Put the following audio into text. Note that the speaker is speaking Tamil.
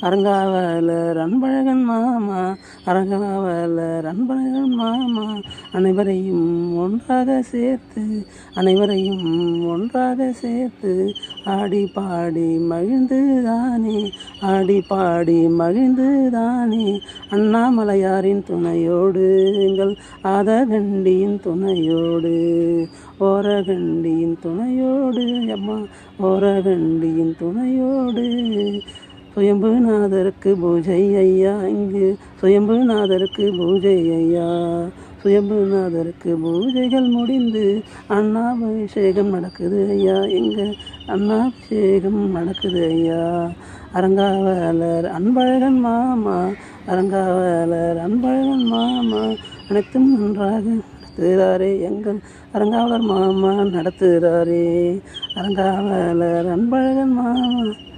அரங்காவலர் அன்பழகன் மாமா, அரங்காவலர் அன்பழகன் மாமா, அனைவரையும் ஒன்றாக சேர்த்து, அனைவரையும் ஒன்றாக சேர்த்து, ஆடி பாடி மகிழ்ந்து தானே, ஆடி பாடி மகிழ்ந்து தானே, அண்ணாமலையாரின் துணையோடு, எங்கள் ஆதகண்டியின் துணையோடு, ஓரகண்டியின் துணையோடு, அம்மா ஓரகண்டியின் துணையோடு, சுயம்புநாதருக்கு பூஜை ஐயா, இங்கு சுயம்புநாதருக்கு பூஜை ஐயா, சுயம்புநாதருக்கு பூஜைகள் முடிந்து அண்ணாபிஷேகம் நடக்குது ஐயா, இங்கு அண்ணாபிஷேகம் நடக்குது ஐயா. அரங்காவலர் அன்பழகன் மாமா, அரங்காவலர் அன்பழகன் மாமா, அனைத்தும் நன்றாக நடத்துகிறாரே, எங்கள் அரங்காவலர் மாமா நடத்துகிறாரே, அரங்காவலர் அன்பழகன் மாமா.